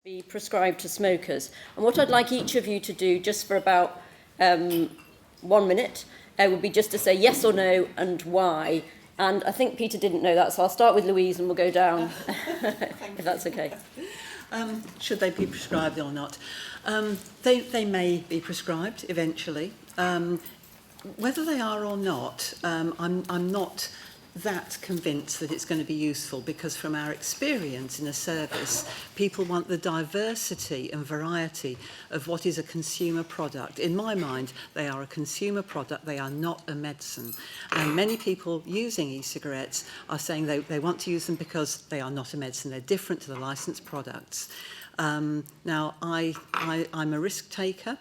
be prescribed to smokers. And what I'd like each of you to do, just for about 1 minute, would be just to say yes or no and why. And I think Peter didn't know that, so I'll start with Louise and we'll go down, if that's okay. Should they be prescribed or not? They may be prescribed eventually. Whether they are or not, I'm not that convinced that it's going to be useful, because from our experience in a service, people want the diversity and variety of what is a consumer product. In my mind, they are a consumer product, they are not a medicine. And many people using e-cigarettes are saying they want to use them because they are not a medicine, they're different to the licensed products. Now, I'm a risk taker.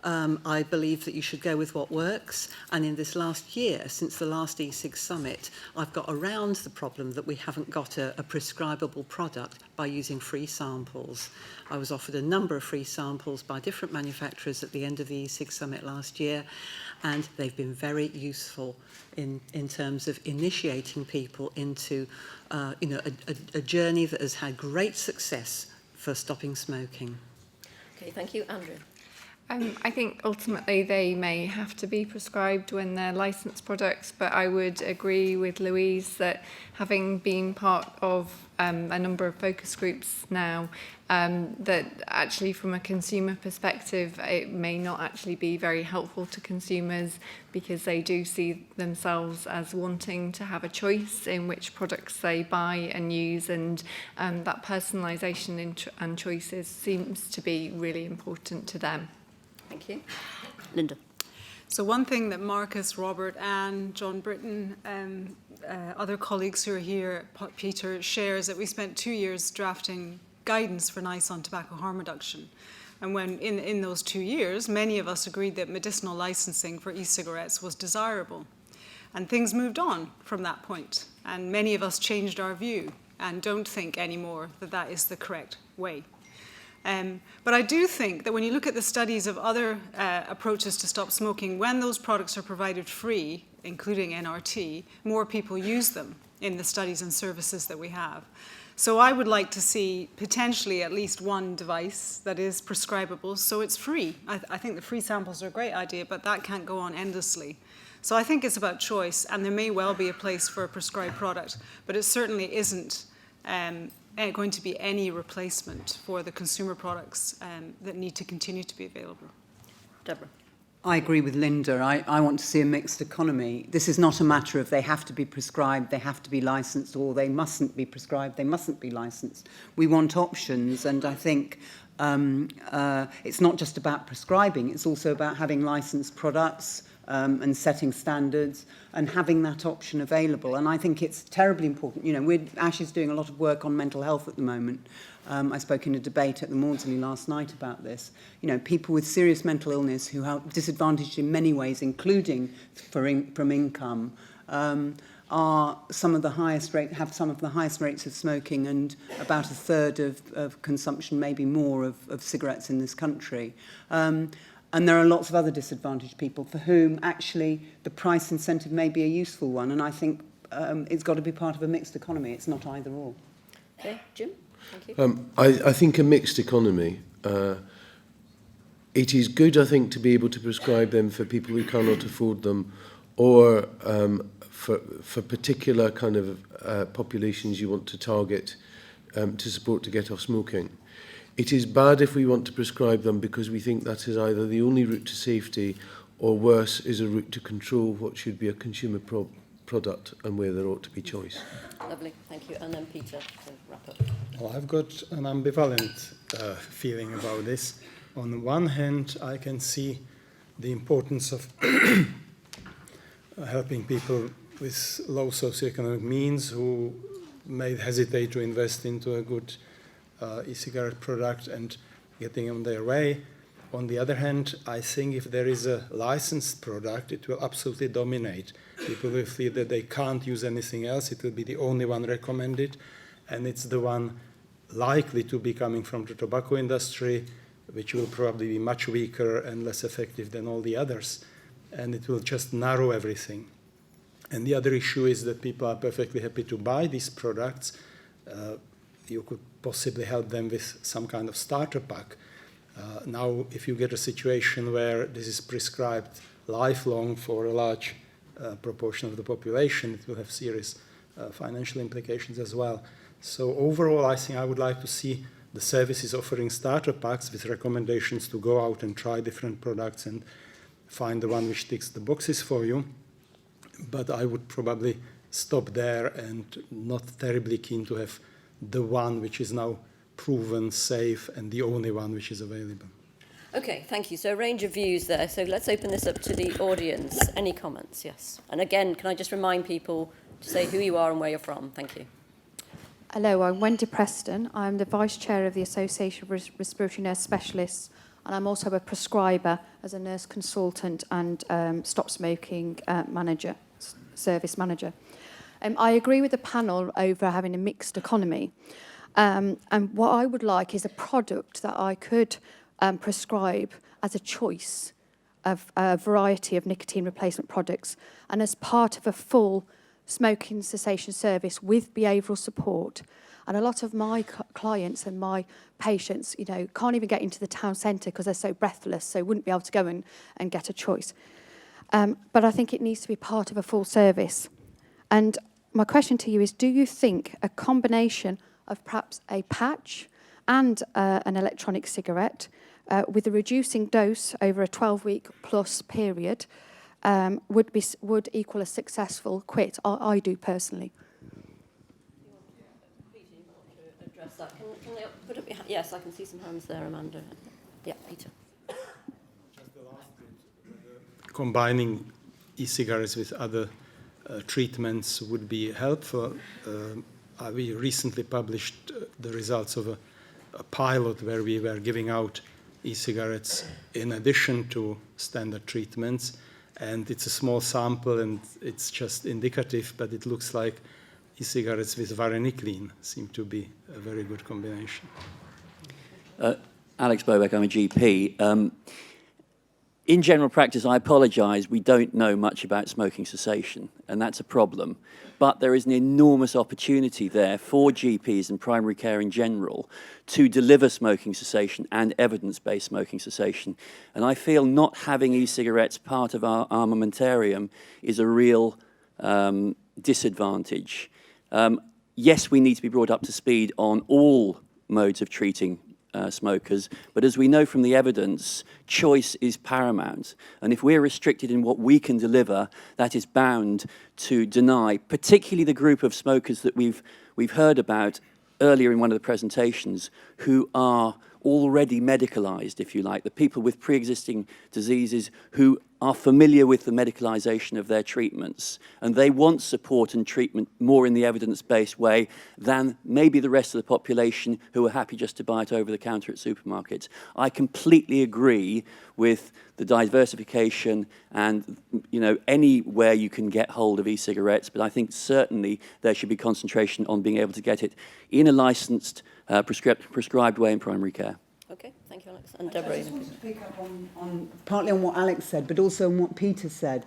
I believe that you should go with what works. And in this last year, since the last e-cig summit, I've got around the problem that we haven't got a prescribable product by using free samples. I was offered a number of free samples by different manufacturers at the end of the e-cig summit last year, and they've been very useful in terms of initiating people into a journey that has had great success for stopping smoking. Okay, thank you. Andrew? I think ultimately they may have to be prescribed when they're licensed products, but I would agree with Louise that having been part of a number of focus groups now, that actually from a consumer perspective, it may not actually be very helpful to consumers, because they do see themselves as wanting to have a choice in which products they buy and use, and that personalisation and choices seems to be really important to them. Thank you. Linda? So one thing that Marcus, Robert, Anne, John Britton, other colleagues who are here, Peter, shares that we spent 2 years drafting guidance for NICE on tobacco harm reduction. And when in those 2 years, many of us agreed that medicinal licensing for e-cigarettes was desirable. And things moved on from that point. And many of us changed our view and don't think anymore that that is the correct way. But I do think that when you look at the studies of other approaches to stop smoking, when those products are provided free, including NRT, more people use them in the studies and services that we have. So I would like to see potentially at least one device that is prescribable, so it's free. I think the free samples are a great idea, but that can't go on endlessly. So I think it's about choice, and there may well be a place for a prescribed product, but it certainly isn't going to be any replacement for the consumer products that need to continue to be available. Deborah? I agree with Linda. I want to see a mixed economy. This is not a matter of they have to be prescribed, they have to be licensed, or they mustn't be prescribed, they mustn't be licensed. We want options, and I think it's not just about prescribing, it's also about having licensed products and setting standards and having that option available. And I think it's terribly important. You know, Ash is doing a lot of work on mental health at the moment. I spoke in a debate at the Maudsley last night about this. You know, people with serious mental illness who are disadvantaged in many ways, including from income, are some of the highest rates of smoking, and about a third of consumption, maybe more, of cigarettes in this country. And there are lots of other disadvantaged people for whom actually the price incentive may be a useful one. And I think it's got to be part of a mixed economy. It's not either or. Okay, Jim? Thank you. I think a mixed economy. It is good, I think, to be able to prescribe them for people who cannot afford them, or for particular kind of populations you want to target to support to get off smoking. It is bad if we want to prescribe them because we think that is either the only route to safety, or worse, is a route to control what should be a consumer product and where there ought to be choice. Lovely, thank you. And then Peter, to wrap up. Well, I've got an ambivalent feeling about this. On the one hand, I can see the importance of helping people with low socioeconomic means who may hesitate to invest into a good e-cigarette product and getting on their way. On the other hand, I think if there is a licensed product, it will absolutely dominate. People will feel that they can't use anything else. It will be the only one recommended, and it's the one likely to be coming from the tobacco industry, which will probably be much weaker and less effective than all the others, and it will just narrow everything. And the other issue is that people are perfectly happy to buy these products you could possibly help them with some kind of starter pack. Now, if you get a situation where this is prescribed lifelong for a large proportion of the population, it will have serious financial implications as well. So overall, I think I would like to see the services offering starter packs with recommendations to go out and try different products and find the one which ticks the boxes for you. But I would probably stop there and not terribly keen to have the one which is now proven safe and the only one which is available. Okay, thank you. So a range of views there. So let's open this up to the audience. Any comments? Yes. And again, can I just remind people to say who you are and where you're from? Thank you. Hello, I'm Wendy Preston. I'm the Vice Chair of the Association of Respiratory Nurse Specialists, and I'm also a prescriber as a nurse consultant and stop smoking manager, service manager. I agree with the panel over having a mixed economy. And what I would like is a product that I could prescribe as a choice of a variety of nicotine replacement products and as part of a full smoking cessation service with behavioural support. And a lot of my clients and my patients, you know, can't even get into the town centre because they're so breathless, so wouldn't be able to go and get a choice. But I think it needs to be part of a full service. And my question to you is, do you think a combination of perhaps a patch and an electronic cigarette with a reducing dose over a 12-week plus period would equal a successful quit? I do personally. Peter, you want to address that? Can you put up your hand? Yes, I can see some hands there, Amanda. Yeah, Peter. Combining e-cigarettes with other treatments would be helpful. We recently published the results of a pilot where we were giving out e-cigarettes in addition to standard treatments. And it's a small sample and it's just indicative, but it looks like e-cigarettes with varenicline seem to be a very good combination. Alex Bobeck, I'm a GP. In general practice, I apologise, we don't know much about smoking cessation, and that's a problem. But there is an enormous opportunity there for GPs and primary care in general to deliver smoking cessation and evidence-based smoking cessation. And I feel not having e-cigarettes part of our armamentarium is a real disadvantage. Yes, we need to be brought up to speed on all modes of treating smokers, but as we know from the evidence, choice is paramount. And if we're restricted in what we can deliver, that is bound to deny, particularly the group of smokers that we've heard about earlier in one of the presentations, who are already medicalised, if you like, the people with pre-existing diseases who are familiar with the medicalisation of their treatments, and they want support and treatment more in the evidence-based way than maybe the rest of the population who are happy just to buy it over the counter at supermarkets. I completely agree with the diversification and, you know, anywhere you can get hold of e-cigarettes, but I think certainly there should be concentration on being able to get it in a licensed, prescribed way in primary care. Okay, thank you, Alex. And Deborah. I just want to pick up on partly on what Alex said, but also on what Peter said.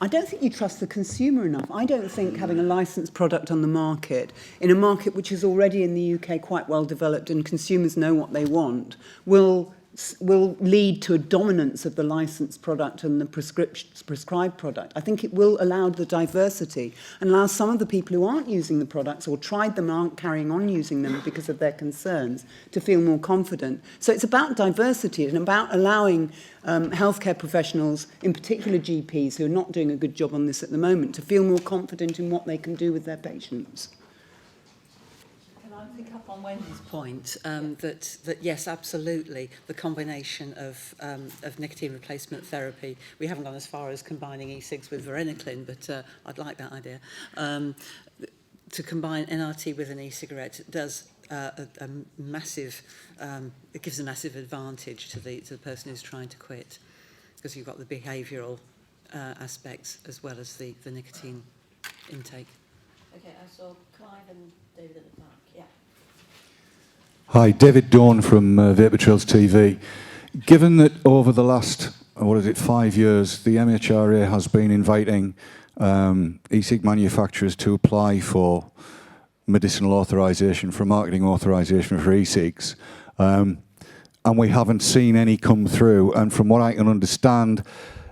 I don't think you trust the consumer enough. I don't think having a licensed product on the market, in a market which is already in the UK quite well developed and consumers know what they want, will lead to a dominance of the licensed product and the prescribed product. I think it will allow the diversity and allow some of the people who aren't using the products or tried them aren't carrying on using them because of their concerns to feel more confident. So it's about diversity and about allowing healthcare professionals, in particular GPs who are not doing a good job on this at the moment, to feel more confident in what they can do with their patients. I pick up on Wendy's point that yes, absolutely, the combination of nicotine replacement therapy. We haven't gone as far as combining e-cigs with varenicline, but I'd like that idea. To combine NRT with an e-cigarette does a massive. It gives a massive advantage to the person who's trying to quit, because you've got the behavioural aspects as well as the nicotine intake. Okay, I saw Clive and David at the back. Yeah. Hi, David Dawn from Vapor Trails TV. Given that over the last, 5 years, the MHRA has been inviting e-cig manufacturers to apply for medicinal authorisation, for marketing authorisation for e-cigs. And we haven't seen any come through. And from what I can understand,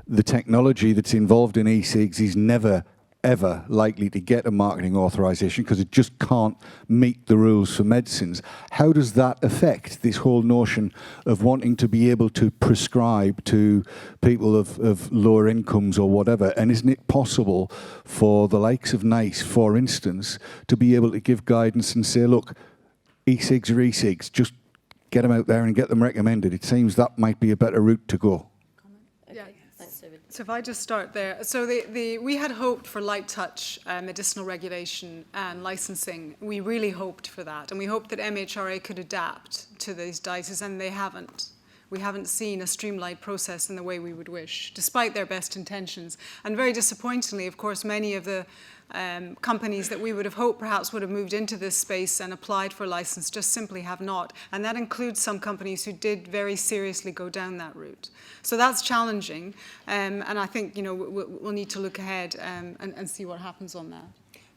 the technology that's involved in e-cigs is never, ever likely to get a marketing authorisation because it just can't meet the rules for medicines. How does that affect this whole notion of wanting to be able to prescribe to people of lower incomes or whatever? And isn't it possible for the likes of NICE, for instance, to be able to give guidance and say, look, e-cigs are e-cigs, just get them out there and get them recommended? It seems that might be a better route to go. So if I just start there. So we had hoped for light touch medicinal regulation and licensing. We really hoped for that. And we hoped that MHRA could adapt to these dices, and they haven't. We haven't seen a streamlined process in the way we would wish, despite their best intentions. And very disappointingly, of course, many of the companies that we would have hoped perhaps would have moved into this space and applied for a license just simply have not. And that includes some companies who did very seriously go down that route. So that's challenging. And I think, we'll need to look ahead and see what happens on that.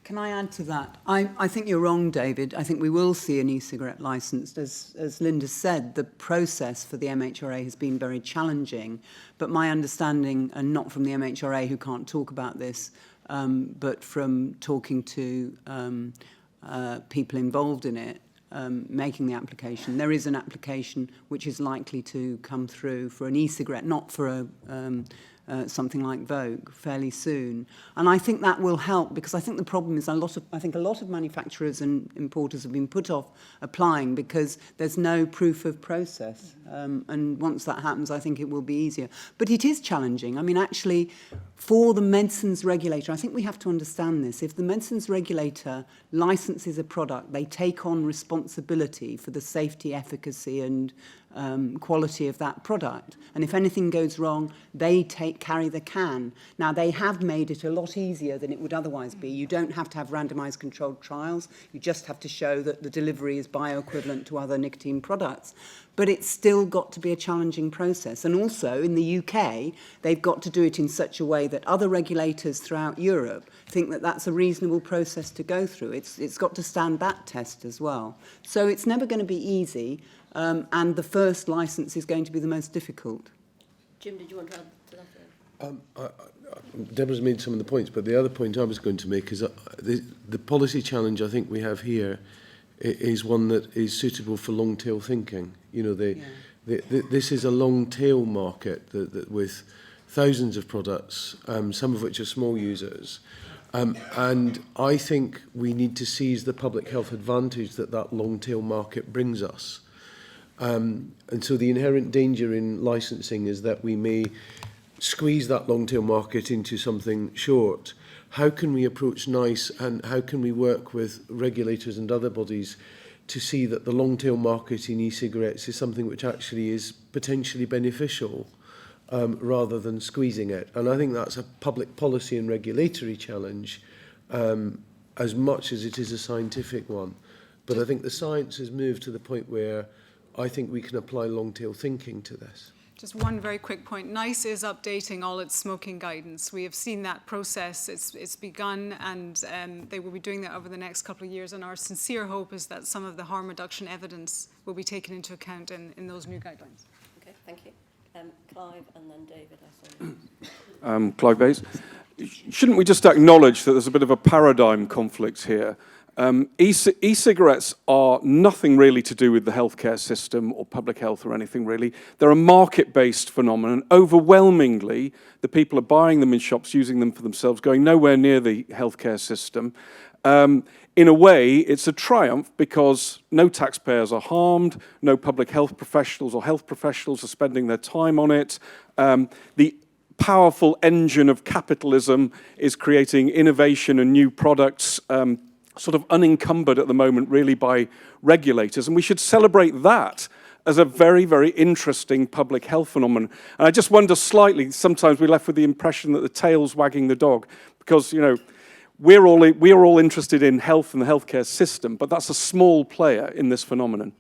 Can I add to that? I think you're wrong, David. I think we will see an e-cigarette licensed. As Linda said, the process for the MHRA has been very challenging. But my understanding, and not from the MHRA who can't talk about this, but from talking to people involved in it, making the application, there is an application which is likely to come through for an e-cigarette, not for something like Vogue, fairly soon. And I think that will help, because I think the problem is a lot of manufacturers and importers have been put off applying because there's no proof of process. And once that happens, I think it will be easier. But it is challenging. I mean, actually, for the medicines regulator, I think we have to understand this. If the medicines regulator licenses a product, they take on responsibility for the safety, efficacy, and quality of that product. And if anything goes wrong, they carry the can. Now, they have made it a lot easier than it would otherwise be. You don't have to have randomized controlled trials. You just have to show that the delivery is bioequivalent to other nicotine products. But it's still got to be a challenging process. And also, in the UK, they've got to do it in such a way that other regulators throughout Europe think that that's a reasonable process to go through. It's got to stand that test as well. So it's never going to be easy. And the first licence is going to be the most difficult. Jim, did you want to add to that? Deborah's made some of the points, but the other point I was going to make is that the policy challenge I think we have here is one that is suitable for long-tail thinking. This is a long-tail market that with thousands of products, some of which are small users. And I think we need to seize the public health advantage that long-tail market brings us. And so the inherent danger in licensing is that we may squeeze that long-tail market into something short. How can we approach NICE and how can we work with regulators and other bodies to see that the long-tail market in e-cigarettes is something which actually is potentially beneficial rather than squeezing it? And I think that's a public policy and regulatory challenge as much as it is a scientific one. But I think the science has moved to the point where I think we can apply long-tail thinking to this. Just one very quick point. NICE is updating all its smoking guidance. We have seen that process. It's begun, and they will be doing that over the next couple of years. And our sincere hope is that some of the harm reduction evidence will be taken into account in those new guidelines. Okay, thank you. Clive and then David, I saw you. Clive Bays. Shouldn't we just acknowledge that there's a bit of a paradigm conflict here? E-cigarettes are nothing really to do with the healthcare system or public health or anything really. They're a market-based phenomenon. Overwhelmingly, the people are buying them in shops, using them for themselves, going nowhere near the healthcare system. In a way, it's a triumph because no taxpayers are harmed, no public health professionals or health professionals are spending their time on it. The powerful engine of capitalism is creating innovation and new products sort of unencumbered at the moment really by regulators, and we should celebrate that as a very, very interesting public health phenomenon. And I just wonder slightly, sometimes we're left with the impression that the tail's wagging the dog, because, we're all interested in health and the healthcare system, but that's a small player in this phenomenon.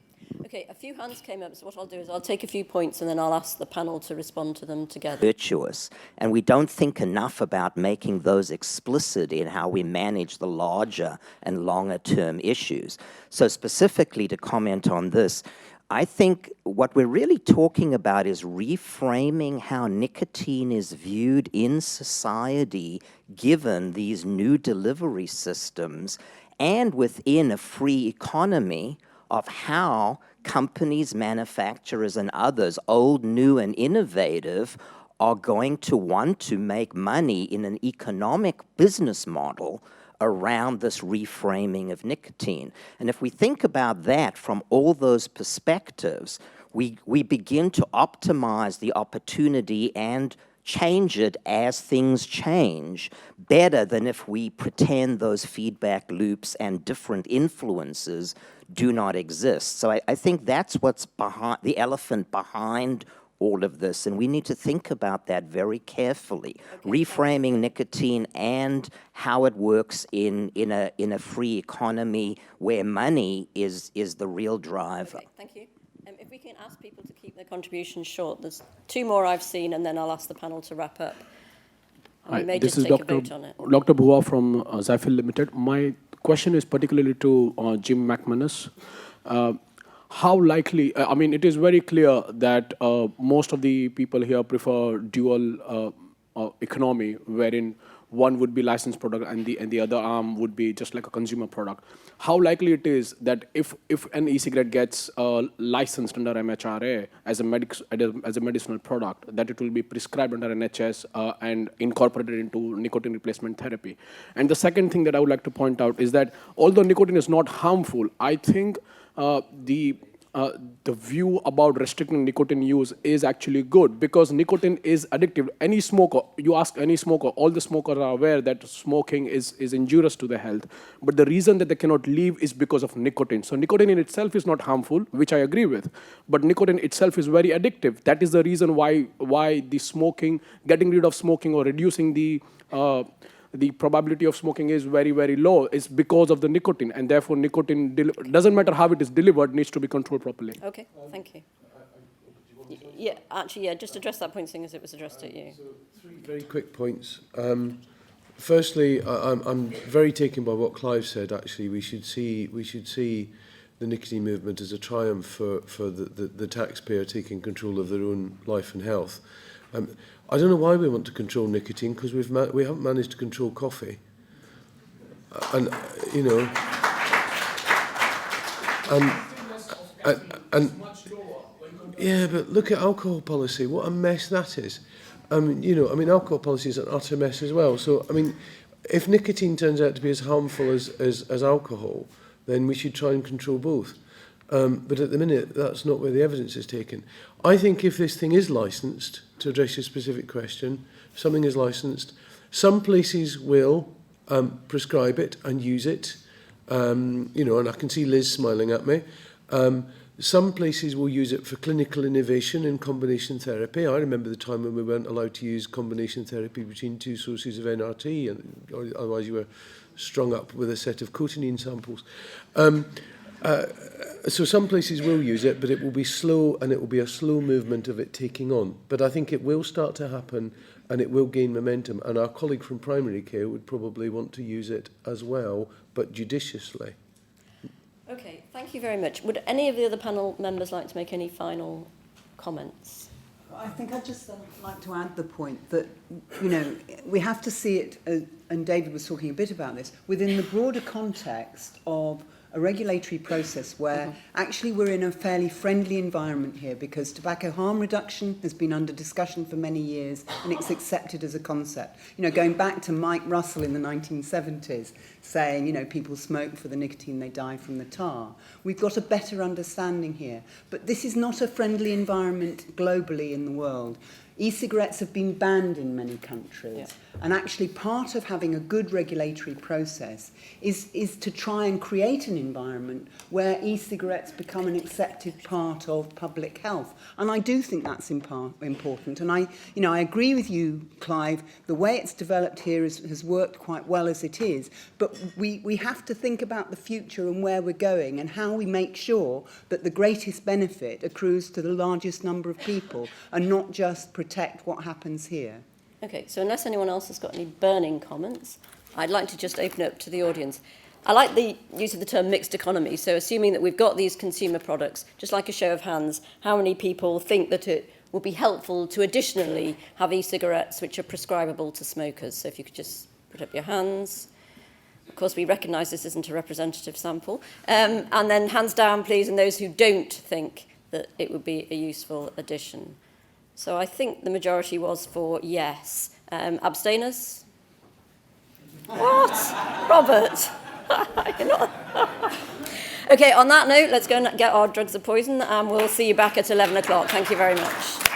Okay, a few hands came up, so what I'll do is I'll take a few points and then I'll ask the panel to respond to them together. Virtuous, and we don't think enough about making those explicit in how we manage the larger and longer term issues. So specifically to comment on this, I think what we're really talking about is reframing how nicotine is viewed in society given these new delivery systems and within a free economy of how companies, manufacturers, and others, old, new, and innovative, are going to want to make money in an economic business model around this reframing of nicotine. And if we think about that from all those perspectives, we begin to optimize the opportunity and change it as things change better than if we pretend those feedback loops and different influences do not exist. So I think that's what's behind the elephant behind all of this, and we need to think about that very carefully. Okay. Reframing nicotine and how it works in a free economy where money is the real driver. Okay, thank you. If we can ask people to keep their contributions short, there's two more I've seen, and then I'll ask the panel to wrap up. Hi, we may this just is take a vote on it. Dr. Bhua from Zyphil Limited. My question is particularly to Jim McManus. How likely, I mean, it is very clear that most of the people here prefer dual economy, wherein one would be licensed product and the other arm would be just like a consumer product. How likely it is that if an e-cigarette gets licensed under MHRA as a medicinal product, that it will be prescribed under NHS and incorporated into nicotine replacement therapy? And the second thing that I would like to point out is that although nicotine is not harmful, I think the view about restricting nicotine use is actually good because nicotine is addictive. Any smoker, you ask any smoker, all the smokers are aware that smoking is injurious to their health. But the reason that they cannot leave is because of nicotine. So nicotine in itself is not harmful, which I agree with. But nicotine itself is very addictive. That is the reason why the smoking, getting rid of smoking or reducing the probability of smoking is very, very low. It's because of the nicotine, and therefore nicotine, doesn't matter how it is delivered, needs to be controlled properly. Okay, thank you. Yeah, actually, yeah, just address that point, seeing as it was addressed at you. So 3 very quick points. Firstly, I'm very taken by what Clive said. Actually, we should see the nicotine movement as a triumph for the taxpayer taking control of their own life and health. I don't know why we want to control nicotine, because we haven't managed to control coffee. And, you know... Yeah, but look at alcohol policy. What a mess that is. Alcohol policy is an utter mess as well. So, I mean, if nicotine turns out to be as harmful as alcohol, then we should try and control both. But at the minute, that's not where the evidence is taken. I think if this thing is licensed, to address your specific question, if something is licensed, some places will prescribe it and use it. And I can see Liz smiling at me. Some places will use it for clinical innovation in combination therapy. I remember the time when we weren't allowed to use combination therapy between 2 sources of NRT, and otherwise you were strung up with a set of cotinine samples. So some places will use it, but it will be slow, and it will be a slow movement of it taking on. But I think it will start to happen, and it will gain momentum. And our colleague from primary care would probably want to use it as well, but judiciously. Okay, thank you very much. Would any of the other panel members like to make any final comments? I think I'd just like to add the point that, we have to see it, and David was talking a bit about this, within the broader context of a regulatory process where actually we're in a fairly friendly environment here, because tobacco harm reduction has been under discussion for many years and it's accepted as a concept. Going back to Mike Russell in the 1970s saying, people smoke for the nicotine, they die from the tar. We've got a better understanding here. But this is not a friendly environment globally in the world. E-cigarettes have been banned in many countries. Yeah. And actually part of having a good regulatory process is to try and create an environment where e-cigarettes become an accepted part of public health. And I do think that's important. And I agree with you, Clive, the way it's developed here has worked quite well as it is. But we have to think about the future and where we're going and how we make sure that the greatest benefit accrues to the largest number of people and not just protect what happens here. Okay, so unless anyone else has got any burning comments, I'd like to just open it up to the audience. I like the use of the term mixed economy, so assuming that we've got these consumer products, just like a show of hands, how many people think that it would be helpful to additionally have e-cigarettes which are prescribable to smokers? So if you could just put up your hands. Of course, we recognise this isn't a representative sample. And then hands down, please, and those who don't think that it would be a useful addition. So I think the majority was for yes. Abstainers? What? Robert? You're not... Okay, on that note, let's go and get our drugs of poison, and we'll see you back at 11 o'clock. Thank you very much.